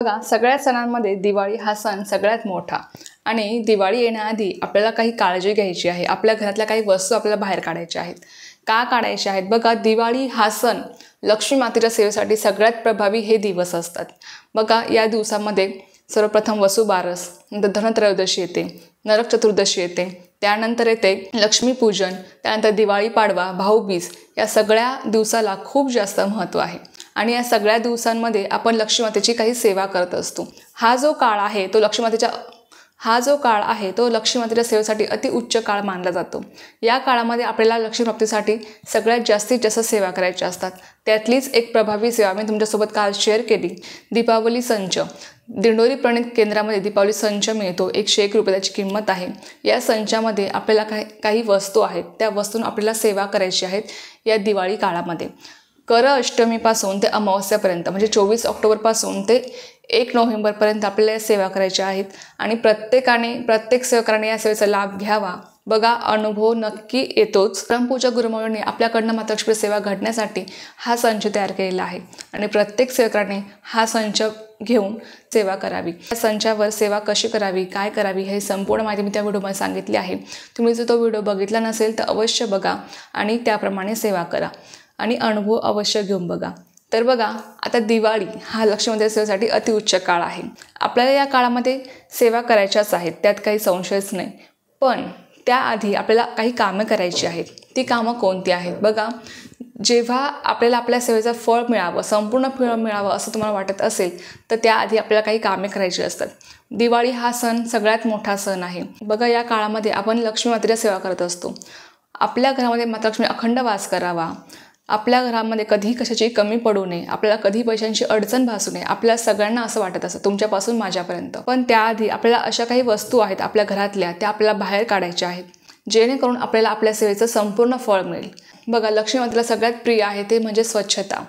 बघा, सगळ्या सणांमध्ये दिवाळी हा सण सगळ्यात मोठा आणि दिवाळी येण्याआधी आपल्याला काही काळजी घ्यायची आहे. आपल्या घरातल्या काही वस्तू आपल्याला बाहेर काढायच्या आहेत. का काढायच्या आहेत? बघा, दिवाळी हा सण लक्ष्मी मातेच्या सेवेसाठी सगळ्यात प्रभावी हे दिवस असतात. बघा, या दिवसामध्ये सर्वप्रथम वसुबारस, नंतर धनत्रयोदशी येते, नरक चतुर्दशी येते, त्यानंतर येते लक्ष्मीपूजन, त्यानंतर दिवाळी पाडवा, भाऊबीज. या सगळ्या दिवसाला खूप जास्त महत्त्व आहे आणि या सगळ्या दिवसांमध्ये आपण लक्ष्मी मातेची काही सेवा करत असतो. हा जो काळ आहे तो लक्ष्मी मातेच्या सेवेसाठी अति उच्च काळ मानला जातो. या काळामध्ये आपल्याला लक्ष्मी प्राप्तीसाठी सगळ्यात जास्तीत जास्त सेवा करायच्या असतात. त्यातलीच एक प्रभावी सेवा मी तुमच्यासोबत काल शेअर केली, दीपावली संच. दिंडोरी प्रणित केंद्रामध्ये दीपावली संच मिळतो. 101 रुपये त्याची किंमत आहे. या संचामध्ये आपल्याला काही वस्तू आहेत, त्या वस्तूंना आपल्याला सेवा करायची आहेत या दिवाळी काळामध्ये. कर अष्टमीपासून ते अमावस्यापर्यंत म्हणजे 24 ऑक्टोबरपासून ते 1 नोव्हेंबरपर्यंत आपल्याला या सेवा करायच्या आहेत आणि प्रत्येक सेवकाने या सेवेचा लाभ घ्यावा. बघा, अनुभव नक्की येतोच. परमपूज्य गुरुमाऊलींनी आपल्याकडनं मातालक्ष्मी सेवा घडण्यासाठी हा संच तयार केलेला आहे आणि प्रत्येक सेवकाने हा संच घेऊन सेवा करावी. या संचावर सेवा कशी करावी, काय करावी, हे संपूर्ण माहिती मी त्या व्हिडिओमध्ये सांगितली आहे. तुम्ही जर तो व्हिडिओ बघितला नसेल तर अवश्य बघा आणि त्याप्रमाणे सेवा करा आणि अनुभव अवश्य घेऊन बघा. तर बघा, आता दिवाळी हा लक्ष्मी सेवेसाठी अतिउच्च काळ आहे. आपल्याला या काळामध्ये सेवा करायच्याच आहेत, त्यात काही संशयच नाही. पण त्याआधी आपल्याला काही कामं करायची आहेत. ती कामं कोणती आहेत? बघा, जेव्हा आपल्याला आपल्या सेवेचं फळ मिळावं, संपूर्ण फळ मिळावं असं तुम्हाला वाटत असेल तर त्याआधी आपल्याला काही कामे करायची असतात. दिवाळी हा सण सगळ्यात मोठा सण आहे. बघा, या काळामध्ये आपण लक्ष्मी मातेची सेवा करत असतो. आपल्या घरामध्ये माता लक्ष्मी अखंड वास करावा, आपल्या घरामध्ये कधी कशाची कमी पडू नये, आपल्याला कधी पैशांची अडचण भासू नये, आपल्या सगळ्यांना असं वाटत असतं, तुमच्यापासून माझ्यापर्यंत. पण त्याआधी आपल्याला अशा काही वस्तू आहेत आपल्या घरातल्या, त्या आपल्याला बाहेर काढायच्या आहेत, जेणेकरून आपल्याला आपल्या सेवेचं संपूर्ण फळ मिळेल. बघा, लक्ष्मी मातेला सगळ्यात प्रिय आहे ते म्हणजे स्वच्छता.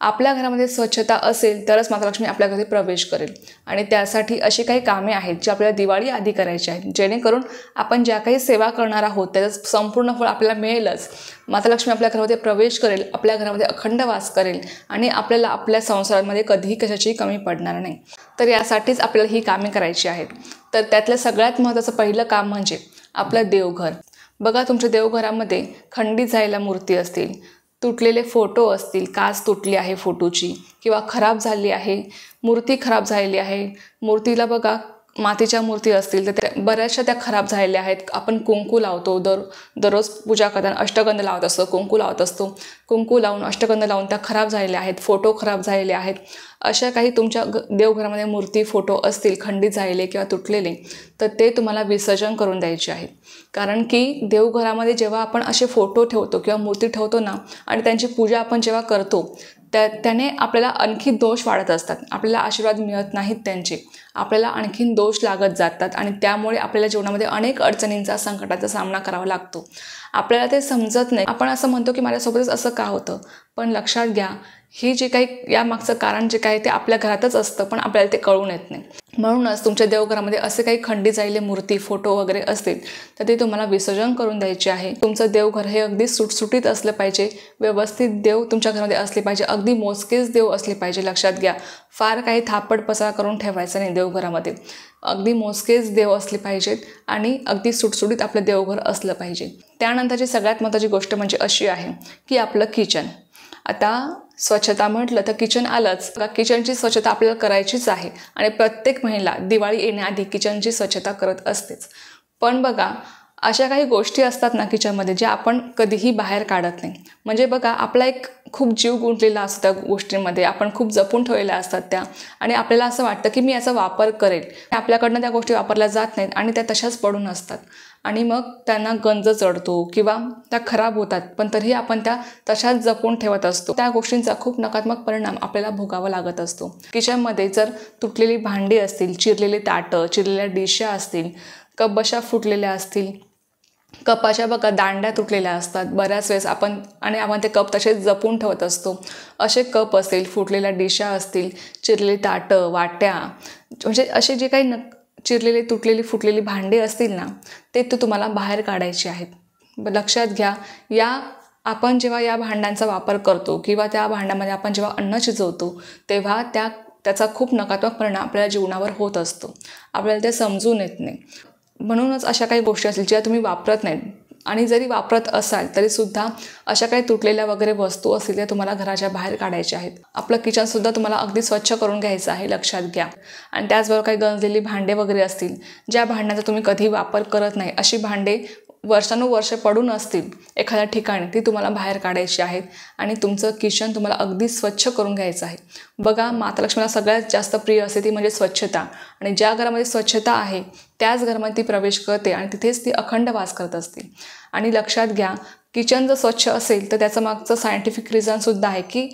आपल्या घरामध्ये स्वच्छता असेल तरच माता लक्ष्मी आपल्या घरी प्रवेश करेल आणि त्यासाठी अशी काही कामे आहेत जी आपल्याला दिवाळी आधी करायची आहेत, जेणेकरून आपण ज्या काही सेवा करणार आहोत त्याचं संपूर्ण फळ आपल्याला मिळेलच. माता लक्ष्मी आपल्या घरामध्ये प्रवेश करेल, आपल्या घरामध्ये अखंड वास करेल आणि आपल्याला आपल्या संसारामध्ये कधीही कशाची कमी पडणार नाही. तर यासाठीच आपल्याला ही कामे करायची आहेत. तर त्यातलं सगळ्यात महत्त्वाचं पहिलं काम म्हणजे आपलं देवघर. बघा, तुमच्या देवघरामध्ये खंडित झालेल्या मूर्ती असतील, तुटलेले फोटो असतील, काच तुटली आहे फोटोची किंवा खराब झाली आहे, मूर्ती खराब झालेली आहे. मूर्तीला बघा, मातीच्या मूर्ती असतील तर त्या बऱ्याचशा त्या खराब झालेल्या आहेत. आपण कुंकू लावतो, दररोज पूजा करताना अष्टगंध लावत असतो, कुंकू लावत असतो. कुंकू लावून अष्टगंध लावून त्या खराब झालेल्या आहेत, फोटो खराब झालेले आहेत. अशा काही तुमच्या देवघरामध्ये मूर्ती, फोटो असतील खंडित झालेले किंवा तुटलेले, तर ते तुम्हाला विसर्जन करून द्यायचे आहे. कारण की देवघरामध्ये जेव्हा आपण असे फोटो ठेवतो किंवा मूर्ती ठेवतो ना आणि त्यांची पूजा आपण जेव्हा करतो त्याने आपल्याला आणखी दोष वाढत असतात, आपल्याला आशीर्वाद मिळत नाहीत त्यांचे, आपल्याला आणखीन दोष लागत जातात आणि त्यामुळे आपल्याला जीवनामध्ये अनेक अडचणींचा, संकटाचा सामना करावा लागतो. आपल्याला ते समजत नाही. आपण असं म्हणतो की माझ्यासोबतच असं का होतं, पण लक्षात घ्या, ही जे काही यामागचं कारण जे काही ते आपल्या घरातच असतं, पण आपल्याला ते कळून येत नाही. म्हणूनच तुमच्या देवघरामध्ये असे काही खंडित झालेले मूर्ती, फोटो वगैरे असतील तर ते तुम्हाला विसर्जन करून द्यायचे आहे. तुमचं देवघर हे अगदी सुटसुटीत असलं पाहिजे, व्यवस्थित देव तुमच्या घरामध्ये असले पाहिजे, अगदी मोजकेच देव असले पाहिजे. लक्षात घ्या, फार काही थापड पसारा करून ठेवायचं नाही देवघरामध्ये. अगदी मोजकेच देव असले पाहिजेत आणि अगदी सुटसुटीत आपलं देवघर असलं पाहिजे. त्यानंतरची सगळ्यात महत्त्वाची गोष्ट म्हणजे अशी आहे की आपलं किचन. आता स्वच्छता म्हटलं तर किचन आलंच. किचनची स्वच्छता आपल्याला करायचीच आहे आणि प्रत्येक महिला दिवाळी येण्याआधी किचनची स्वच्छता करत असतेच. पण बघा, अशा काही गोष्टी असतात ना किचनमध्ये ज्या आपण कधीही बाहेर काढत नाही. म्हणजे बघा, आपला एक खूप जीव गुंतलेला असतो त्या गोष्टींमध्ये, आपण खूप जपून ठेवलेल्या असतात त्या आणि आपल्याला असं वाटतं की मी याचा वापर करेल. आपल्याकडनं त्या गोष्टी वापरल्या जात नाहीत आणि त्या तशाच पडून असतात आणि मग त्यांना गंज चढतो किंवा त्या खराब होतात, पण तरीही आपण त्या तशाच जपून ठेवत असतो. त्या गोष्टींचा खूप नकारात्मक परिणाम आपल्याला भोगावा लागत असतो. किचनमध्ये जर तुटलेली भांडी असतील, चिरलेली ताटं, चिरलेल्या डिशा असतील, कप बशा फुटलेल्या असतील, कपाच्या बघा दांड्या तुटलेल्या असतात बऱ्याच वेळेस आपण ते कप तसेच जपून ठेवत असतो. असे कप असतील, फुटलेल्या डिशा असतील, चिरलेली ताटं, वाट्या, म्हणजे असे जे काही चिरलेली, तुटलेली, फुटलेली भांडी असतील ना, ते तुम्हाला बाहेर काढायची आहेत. लक्षात घ्या, आपण जेव्हा या भांड्यांचा वापर करतो किंवा त्या भांड्यामध्ये आपण जेव्हा अन्न शिजवतो तेव्हा त्या त्याचा खूप नकारात्मक परिणाम आपल्या जीवनावर होत असतो. आपल्याला ते समजून येत नाही. म्हणूनच अशा काही गोष्टी असतील ज्या तुम्ही वापरत नाही आणि जरी वापरत असाल तरीसुद्धा अशा काही तुटलेल्या वगैरे वस्तू असतील त्या तुम्हाला घराच्या बाहेर काढायच्या आहेत. आपलं किचनसुद्धा तुम्हाला अगदी स्वच्छ करून घ्यायचं आहे, लक्षात घ्या. आणि त्याचबरोबर काही गंजलेली भांडे वगैरे असतील, ज्या भांड्यांचा तुम्ही कधी वापर करत नाही, अशी भांडे वर्षानुवर्षे पडून असतील एखाद्या ठिकाणी, ती तुम्हाला बाहेर काढायची आहेत आणि तुमचं किचन तुम्हाला अगदी स्वच्छ करून घ्यायचं आहे. बघा, माता लक्ष्मीला सगळ्यात जास्त प्रिय असते ती म्हणजे स्वच्छता. आणि ज्या घरामध्ये स्वच्छता आहे त्याच घरामध्ये ती प्रवेश करते आणि तिथेच ती अखंड वास करत असते. आणि लक्षात घ्या, किचन जर स्वच्छ असेल तर त्याचं मागचं सायंटिफिक रिझनसुद्धा आहे की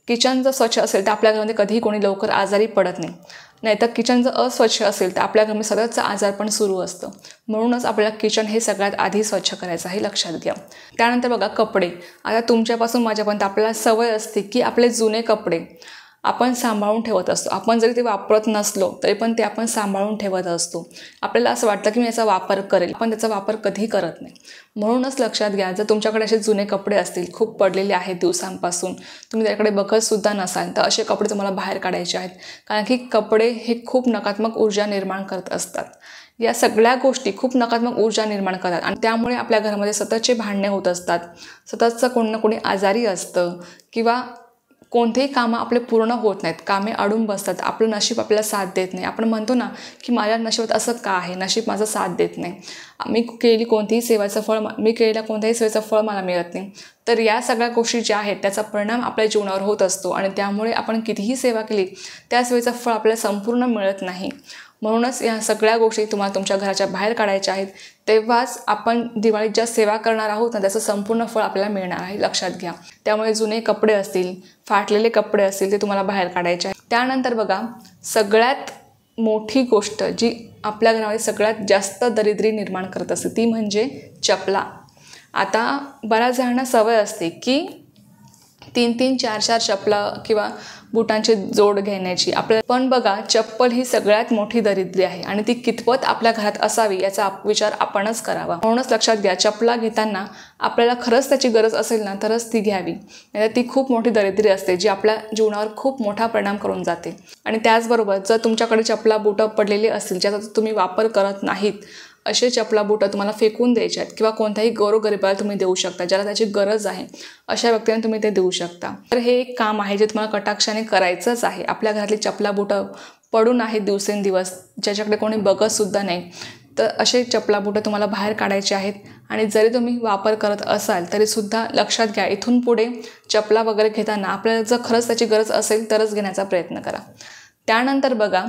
किचन जर स्वच्छ असेल तर आपल्या घरामध्ये कधीही कोणी लवकर आजारी पडत नाही. नाहीतर किचन जर अस्वच्छ असेल तर आपल्या घरामध्ये सततचं आजारपण सुरू असतं. म्हणूनच आपल्याला किचन हे सगळ्यात आधी स्वच्छ करायचं आहे, लक्षात घ्या. त्यानंतर बघा, कपडे. आता तुमच्यापासून माझ्यापर्यंत आपल्याला सवय असते की आपले जुने कपडे आपण सांभाळून ठेवत असतो. आपण जरी ते वापरत नसलो तरी पण ते आपण सांभाळून ठेवत असतो. आपल्याला असं वाटतं की मी याचा वापर करेल, पण त्याचा वापर कधी करत नाही. म्हणूनच लक्षात घ्या, जर तुमच्याकडे असे जुने कपडे असतील, खूप पडलेले आहेत दिवसांपासून, तुम्ही त्याकडे बघतसुद्धा नसाल, तर असे कपडे तुम्हाला बाहेर काढायचे आहेत. कारण की कपडे हे खूप नकारात्मक ऊर्जा निर्माण करत असतात. या सगळ्या गोष्टी खूप नकारात्मक ऊर्जा निर्माण करतात आणि त्यामुळे आपल्या घरामध्ये सततचे भांडणे होत असतात. सततचं कोणी ना कोणी आजारी असतं किंवा कोणतेही कामं आपले पूर्ण होत नाहीत, कामे अडून बसतात. आपलं नशीब आपल्याला साथ देत नाही. आपण म्हणतो ना की माझ्या नशिबात असं का आहे, नशीब माझं साथ देत नाही, मी केलेल्या कोणत्याही सेवेचं फळ मला मिळत नाही. तर या सगळ्या गोष्टी ज्या आहेत त्याचा परिणाम आपल्या जीवनावर होत असतो आणि त्यामुळे आपण कितीही सेवा केली त्या सेवेचं फळ आपल्याला संपूर्ण मिळत नाही. म्हणूनच या सगळ्या गोष्टी तुम्हाला तुमच्या घराच्या बाहेर काढायच्या आहेत. तेव्हाच आपण दिवाळीत ज्या सेवा करणार आहोत ना त्याचं संपूर्ण फळ आपल्याला मिळणार आहे, लक्षात घ्या. त्यामुळे जुने कपडे असतील, फाटलेले कपडे असतील, ते तुम्हाला बाहेर काढायचे आहे. त्यानंतर बघा, सगळ्यात मोठी गोष्ट जी आपल्या घरामध्ये सगळ्यात जास्त दरिद्री निर्माण करत असते ती म्हणजे चपला. आता बऱ्याच जणांना सवय असते की 3-3, 4-4 चपला किंवा बुटांची जोड घेण्याची आपल्याला. पण बघा, चप्पल ही सगळ्यात मोठी दरिद्री आहे आणि ती कितपत आपल्या घरात असावी याचा विचार आपणच करावा. म्हणूनच लक्षात घ्या, चपला घेताना आपल्याला खरंच त्याची गरज असेल ना तरच ती घ्यावी, नाहीतर ती खूप मोठी दरिद्री असते जी आपल्या जीवनावर खूप मोठा परिणाम करून जाते. आणि त्याचबरोबर जर तुमच्याकडे चपला बुटं पडलेली असतील ज्याचा तुम्ही वापर करत नाहीत, असे चपला बुटं तुम्हाला फेकून द्यायचे आहेत किंवा कोणत्याही गोरगरिबाला तुम्ही देऊ शकता, ज्याला त्याची गरज आहे अशा व्यक्तींना तुम्ही ते देऊ शकता. तर हे एक काम आहे जे तुम्हाला कटाक्षाने करायचंच आहे. आपल्या घरातली चपला बुटं पडून आहेत दिवसेंदिवस, ज्याच्याकडे कोणी बघतसुद्धा नाही, तर असे चपला बुटं तुम्हाला बाहेर काढायचे आहेत. आणि जरी तुम्ही वापर करत असाल तरीसुद्धा लक्षात घ्या, इथून पुढे चपला वगैरे घेताना आपल्याला जर खरंच त्याची गरज असेल तरच घेण्याचा प्रयत्न करा. त्यानंतर बघा,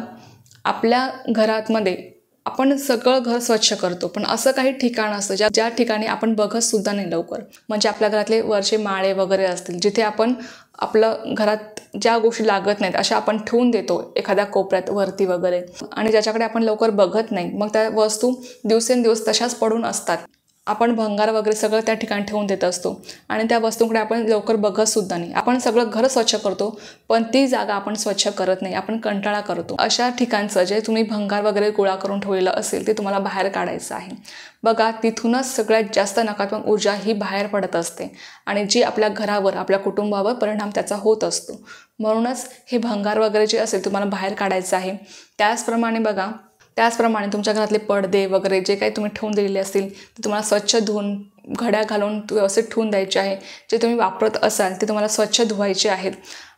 आपल्या घरामध्ये आपण सगळं घर स्वच्छ करतो, पण असं काही ठिकाण असतं ज्या ठिकाणी आपण बघतसुद्धा नाही लवकर. म्हणजे आपल्या घरातले वरचे माळे वगैरे असतील जिथे आपण आपलं घरात ज्या गोष्टी लागत नाहीत अशा आपण ठेवून देतो एखाद्या कोपऱ्यात वरती वगैरे, आणि ज्याच्याकडे आपण लवकर बघत नाही, मग त्या वस्तू दिवसेंदिवस तशाच पडून असतात. आपण भंगार वगैरे सगळं त्या ठिकाणी ठेवून देत असतो आणि त्या वस्तूंकडे आपण लवकर बघतसुद्धा नाही. आपण सगळं घर स्वच्छ करतो पण ती जागा आपण स्वच्छ करत नाही, आपण कंटाळा करतो. अशा ठिकाणचं जे तुम्ही भंगार वगैरे गोळा करून ठेवलेलं असेल ते तुम्हाला बाहेर काढायचं आहे. बघा, तिथूनच सगळ्यात जास्त नकारात्मक ऊर्जा ही बाहेर पडत असते आणि जी आपल्या घरावर, आपल्या कुटुंबावर परिणाम त्याचा होत असतो. म्हणूनच हे भंगार वगैरे जे असेल तुम्हाला बाहेर काढायचं आहे. त्याचप्रमाणे तुमच्या घरातले पडदे वगैरे जे काही तुम्ही ठेवून दिलेले असतील ते तुम्हाला स्वच्छ धुवून, घड्या घालून व्यवस्थित ठेवून द्यायचे आहे. जे तुम्ही वापरत असाल ते तुम्हाला स्वच्छ धुवायचे आहेत.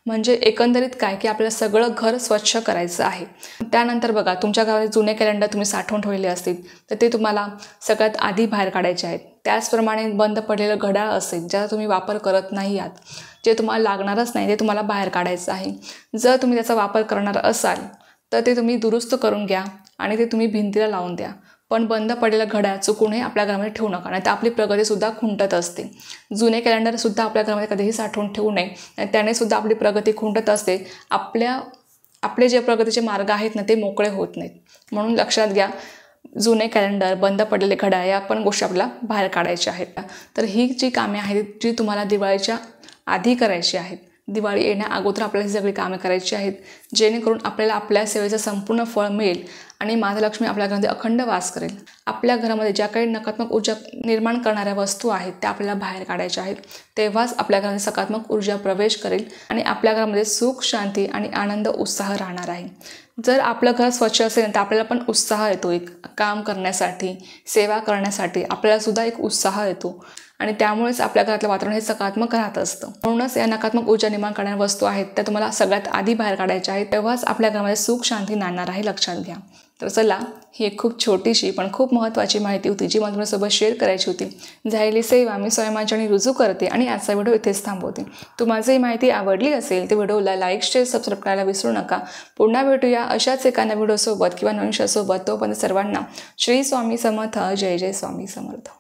म्हणजे एकंदरीत काय की आपल्याला सगळं घर स्वच्छ करायचं आहे. त्यानंतर बघा, तुमच्या घरात जुने कॅलेंडर तुम्ही साठवून ठेवलेले असतील तर ते तुम्हाला सगळ्यात आधी बाहेर काढायचे आहेत. त्याचप्रमाणे बंद पडलेलं घड्याळ असेल ज्याचा तुम्ही वापर करत नाही आहात, जे तुम्हाला लागणारच नाही, ते तुम्हाला बाहेर काढायचं आहे. जर तुम्ही त्याचा वापर करणार असाल तर ते तुम्ही दुरुस्त करून घ्या आणि ते तुम्ही भिंतीला लावून द्या. पण बंद पडलेलं घड्याळ चुकूनही आपल्या घरामध्ये ठेवू नका, नाही तर आपली प्रगतीसुद्धा खुंटत असते. जुने कॅलेंडरसुद्धा आपल्या घरामध्ये कधीही साठवून ठेवू नये, आणि त्यानेसुद्धा आपली प्रगती खुंटत असते. आपले जे प्रगतीचे मार्ग आहेत ना ते मोकळे होत नाहीत. म्हणून लक्षात घ्या, जुने कॅलेंडर, बंद पडलेले घड्याळ या पण गोष्टी आपल्याला बाहेर काढायच्या आहेत. तर ही जी कामे आहेत जी तुम्हाला दिवाळीच्या आधी करायची आहेत दिवाळी येण्या अगोदर आपल्याला ही सगळी कामे करायची आहेत, जेणेकरून आपल्याला आपल्या सेवेचं संपूर्ण फळ मिळेल आणि माता लक्ष्मी आपल्या घरामध्ये अखंड वास करेल. आपल्या घरामध्ये ज्या काही नकारात्मक ऊर्जा निर्माण करणाऱ्या वस्तू आहेत त्या आपल्याला बाहेर काढायच्या आहेत. तेव्हाच आपल्या घरामध्ये सकारात्मक ऊर्जा प्रवेश करेल आणि आपल्या घरामध्ये सुख, शांती आणि आनंद, उत्साह राहणार आहे. जर आपलं घर स्वच्छ असेल तर आपल्याला पण उत्साह येतो, एक काम करण्यासाठी, सेवा करण्यासाठी आपल्याला सुद्धा एक उत्साह येतो आणि त्यामुळेच आपल्या घरातलं वातावरण हे सकारात्मक राहत असतं. म्हणूनच या नकारात्मक ऊर्जा निर्माण करणाऱ्या वस्तू आहेत त्या तुम्हाला सगळ्यात आधी बाहेर काढायच्या आहेत, तेव्हाच आपल्या घरामध्ये सुख, शांती नांदणार आहे, लक्षात घ्या. तर चला, ही एक खूप छोटीशी पण खूप महत्त्वाची माहिती होती जी मला तुमच्यासोबत शेअर करायची होती. झालेली सेवा मी स्वयंमांच्याने रुजू करते आणि आजचा व्हिडिओ इथेच थांबवते. तुम्हाला ही माहिती आवडली असेल तर व्हिडिओला लाईक, शेअर, सबस्क्राईब करायला विसरू नका. पुन्हा भेटूया अशाच एका नवीन व्हिडिओसोबत किंवा नवीन विषयासोबत. तोपर्यंत सर्वांना श्री स्वामी समर्थ. जय जय स्वामी समर्थ.